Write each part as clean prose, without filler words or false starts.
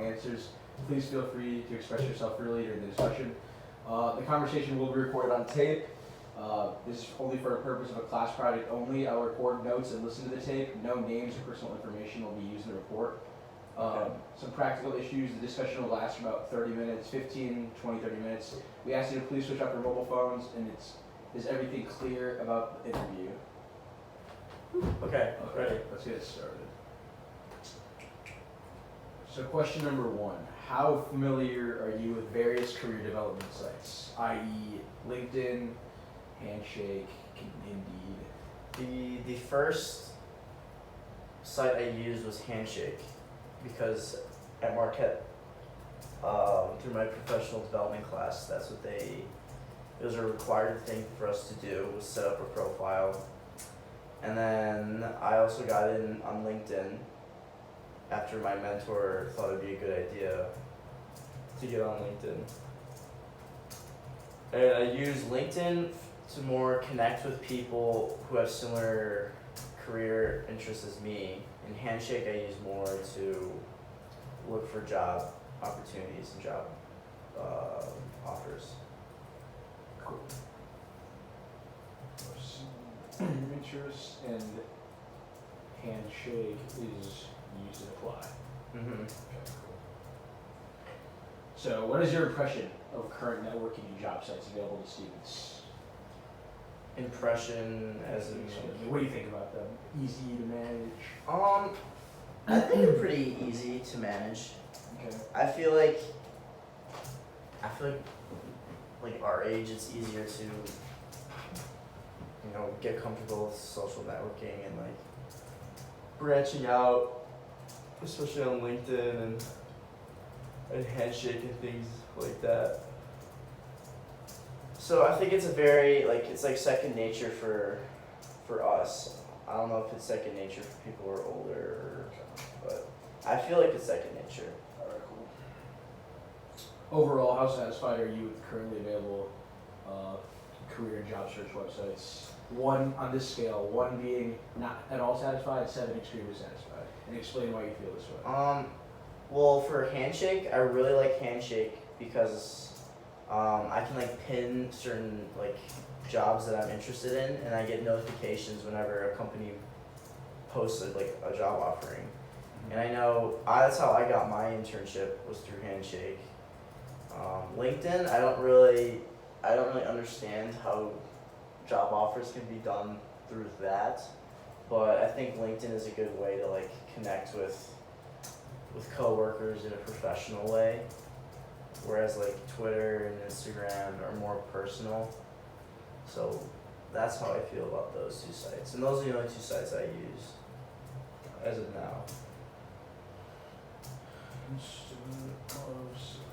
answers. Please feel free to express yourself freely during the discussion. The conversation will be recorded on tape. This is only for the purpose of a class project only. I'll record notes and listen to the tape. No names or personal information will be used in the report. Some practical issues. The discussion will last for about 30 minutes, 15, 20, 30 minutes. We ask you to please switch off your mobile phones, and is everything clear about the interview? Okay, ready. Let's get it started. So question number 1, how familiar are you with various career development sites, i.e. LinkedIn, Handshake, Indeed? The first site I used was Handshake because at Marquette, through my professional development class, it was a required thing for us to do, was set up a profile. And then I also got in on LinkedIn after my mentor thought it'd be a good idea to get on LinkedIn. And I use LinkedIn to more connect with people who have similar career interests as me. And Handshake I use more to look for job opportunities and job offers. Cool. Interest and Handshake is used to apply. Mm-hmm. Okay, cool. So what is your impression of current networking and job sites available to students? Impression as in What do you think about them? Easy to manage? I think they're pretty easy to manage. Okay. I feel like our age it's easier to get comfortable with social networking and like branching out, especially on LinkedIn and Handshake and things like that. So I think it's it's like second nature for us. I don't know if it's second nature for people who are older, but I feel like it's second nature. Alright, cool. Overall, how satisfied are you with the currently available career and job search websites? 1 on this scale, 1 being not at all satisfied, 7 extremely satisfied. And explain why you feel this way. Well, for Handshake, I really like Handshake because I can pin certain jobs that I'm interested in, and I get notifications whenever a company posts a job offering. And I know that's how I got my internship, was through Handshake. LinkedIn, I don't really understand how job offers can be done through that, but I think LinkedIn is a good way to connect with coworkers in a professional way, whereas Twitter and Instagram are more personal. So that's how I feel about those 2 sites, and those are the only 2 sites I use as of now. Student of social.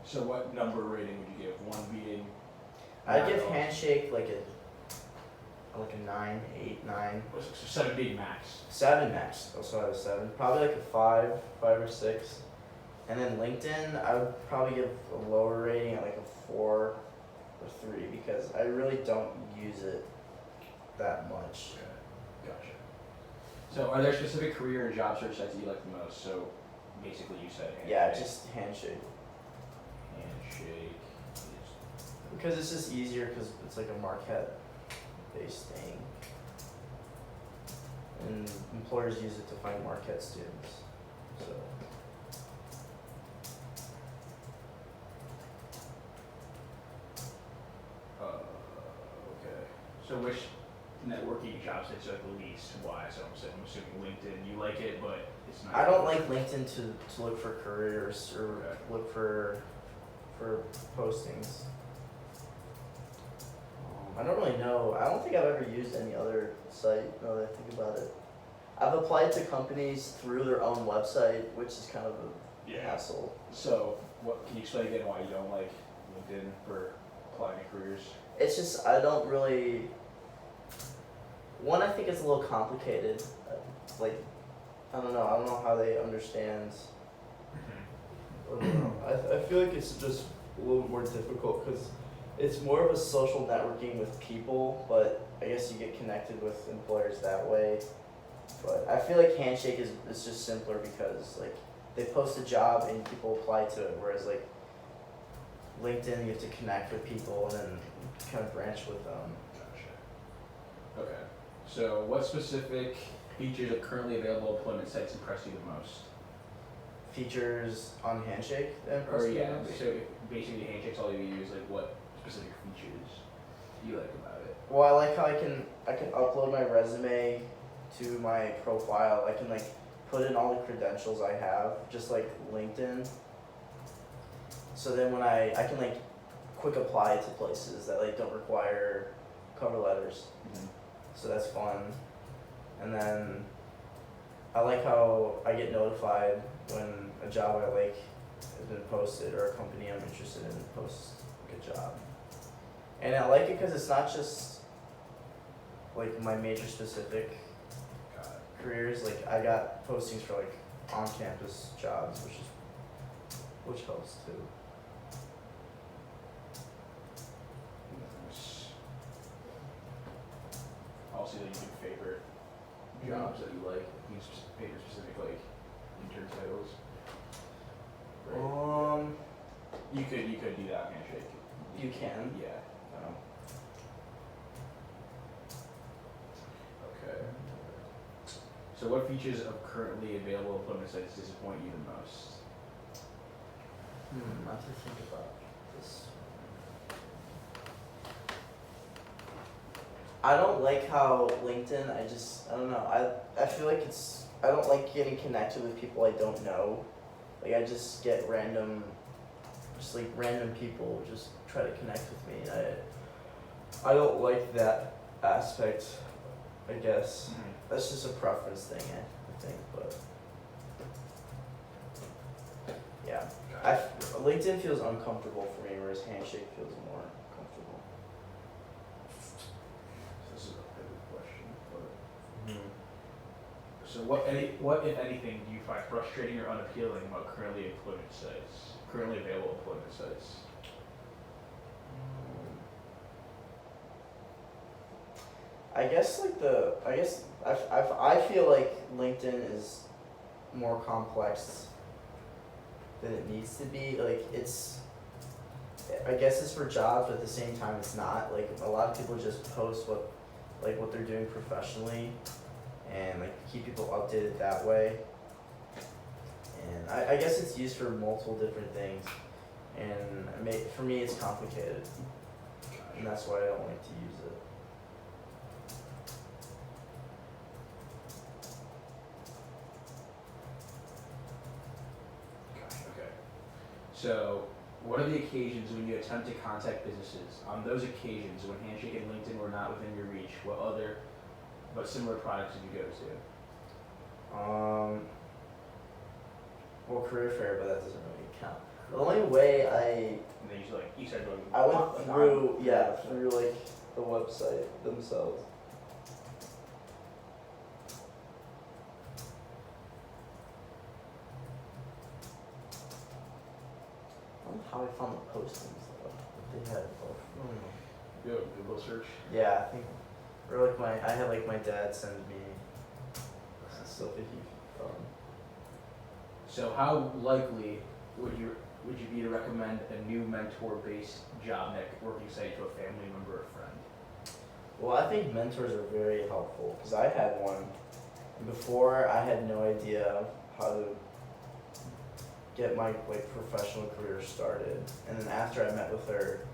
So what number rating would you give? 1 being? I'd give Handshake like a 9, 8, 9. So 7 being max. 7 max. Also I have a 7. Probably like a 5 or 6. And then LinkedIn, I would probably give a lower rating at like a 4 or 3 because I really don't use it that much. Okay, gotcha. So are there specific career and job search sites that you like the most? So basically you said Handshake. Yeah, just Handshake. Handshake. Because it's just easier because it's like a Marquette-based thing. And employers use it to find Marquette students. So. Okay. So which networking job sites are the least? Why? So I'm assuming LinkedIn. You like it, but it's not. I don't like LinkedIn to look for careers or look for postings. I don't really know. I don't think I've ever used any other site now that I think about it. I've applied to companies through their own website, which is kind of a hassle. So what can you explain again why you don't like LinkedIn for applying to careers? It's just I don't really. One, I think it's a little complicated. I don't know how they understand. I don't know. I feel like it's just a little more difficult because It's more of a social networking with people, but I guess you get connected with employers that way. But I feel like Handshake is just simpler because like they post a job and people apply to it, whereas like LinkedIn you have to connect with people and then kind of branch with them. Gotcha. Okay. So what specific features of currently available employment sites impress you the most? Features on Handshake that impress Or me the yeah, most? so if basically Handshake's all you use, like what specific features do you like about it? Well, I like how I can upload my resume to my profile. I can like put in all the credentials I have, just like LinkedIn. So then when I can like quick apply to places that like don't require cover letters. So that's fun. And then I like how I get notified when a job I like has been posted or a company I'm interested in posts a good job. And I like it because it's not just like my major specific Got it. careers. Like I got postings for like on campus jobs, which helps too. Nice. Also, that you can favorite jobs that you like. You can favorite specific like intern titles. Right. You could do that on Handshake. You can. Yeah. Okay. So what features of currently available employment sites disappoint you the most? I have to think about this. I don't like how LinkedIn, I don't know, I feel like I don't like getting connected with people I don't know. Like I just get random people just try to connect with me. I don't like that aspect, I guess. That's just a preference thing, I think, but yeah. LinkedIn feels uncomfortable for me, whereas Handshake feels more comfortable. This is a good question. So what if anything do you find frustrating or unappealing about currently available employment sites? I guess I feel like LinkedIn is more complex than it needs to be. Like I guess it's for jobs, but at the same time it's not. Like a lot of people just post what they're doing professionally, and like keep people updated that way. And I guess it's used for multiple different things, and for me it's complicated, and that's why I don't like to use it. Okay. So, what are the occasions when you attempt to contact businesses? On those occasions, when Handshake and LinkedIn were not within your reach, what other but similar products did you go to? Well, career fair, but that doesn't really count. The only way And then you said going. I went through like the website themselves. I don't know how I found the postings though. But they had both. I don't know. Go Google search. Yeah, I think, or like I had like my dad send me some stuff that he found. So, how likely would you be to recommend a new mentor-based job networking site to a family member or friend? Well, I think mentors are very helpful because I had one. And before, I had no idea how to get my professional career started. And then after I met with her,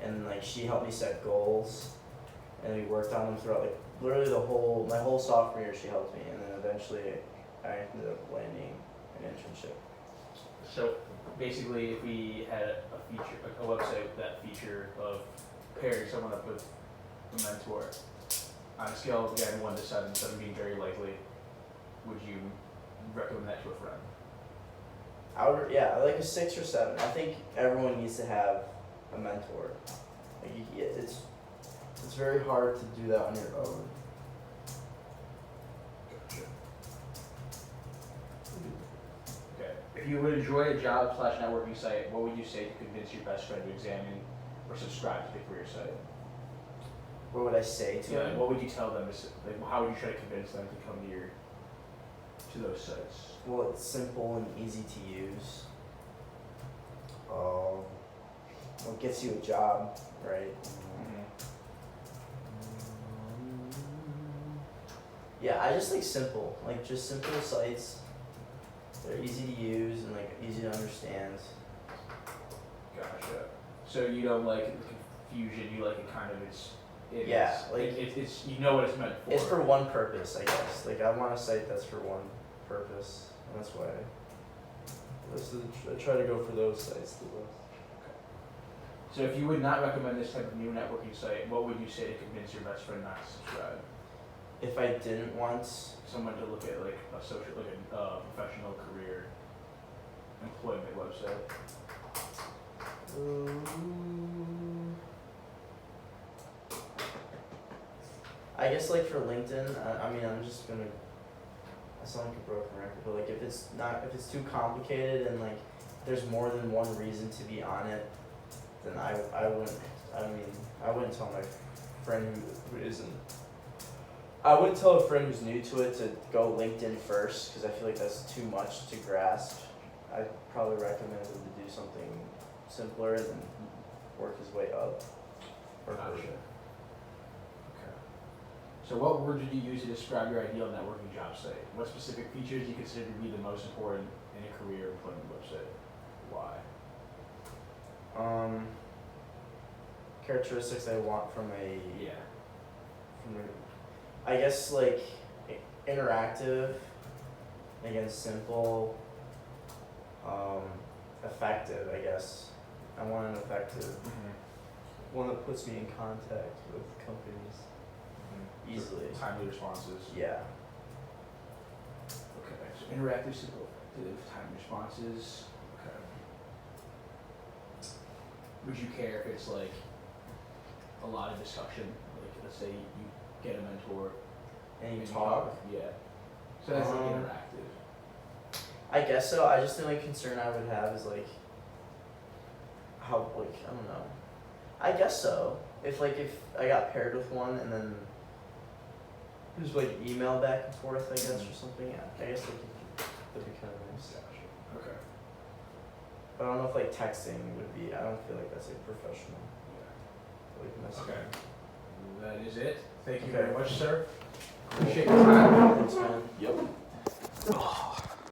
and like she helped me set goals, and we worked on them throughout like literally my whole sophomore year. She helped me, and then eventually I ended up landing an internship. So basically, if we had a website with that feature of pairing someone up with a mentor, on a scale of again 1 to 7, 7 being very likely, would you recommend that to a friend? Like a 6 or 7. I think everyone needs to have a mentor. Like it's very hard to do that on your own. Gotcha. Okay. If you would enjoy a job/networking site, what would you say to convince your best friend to examine or subscribe to the career site? What would I say to Yeah, like, them? what would you tell them? Like, how would you try to convince them to come to those sites? Well, it's simple and easy to use. What gets you a job, right? Yeah, I just like simple, like just simple sites. They're easy to use and like easy to understand. Gotcha. So you don't like the confusion. You like it kind of Yeah, it's you know what it's meant for. It's for one purpose, I guess. Like I want a site that's for one purpose, and that's why I try to go for those sites the most. So if you would not recommend this type of new networking site, what would you say to convince your best friend not to subscribe? If I didn't want, Someone to look at like a professional career employment website. I guess like for LinkedIn, I mean I'm just gonna. I sound like a broken record, but like if it's too complicated and like there's more than one reason to be on it, then I wouldn't. I mean I wouldn't tell my friend who isn't. I wouldn't tell a friend who's new to it to go LinkedIn first because I feel like that's too much to grasp. I'd probably recommend them to do something simpler and then work his way up. Gotcha. Okay. So what word did you use to describe your ideal networking job site? What specific features do you consider to be the most important in a career employment website? Why? Characteristics I want from a Yeah. I guess like interactive, again simple, effective. I guess I want an effective one that puts me in contact with companies easily. So timely responses. Yeah. Okay. So interactive, simple, effective, time responses. Okay. Would you care if it's like a lot of discussion? Like let's say you get a mentor And you and talk. Yeah. So that's like Um, interactive. I guess so. I just the only concern I would have is like how like I don't know. I guess so. If I got paired with one and then just like email back and forth, I guess or something. Yeah, I guess that'd be kind of nice. Gotcha. Okay. But I don't know if like texting would be. I don't feel like that's like professional. Yeah. Like messaging. Okay. That is it. Thank you Okay. very much, sir. Appreciate your time. Thanks, man. Yep.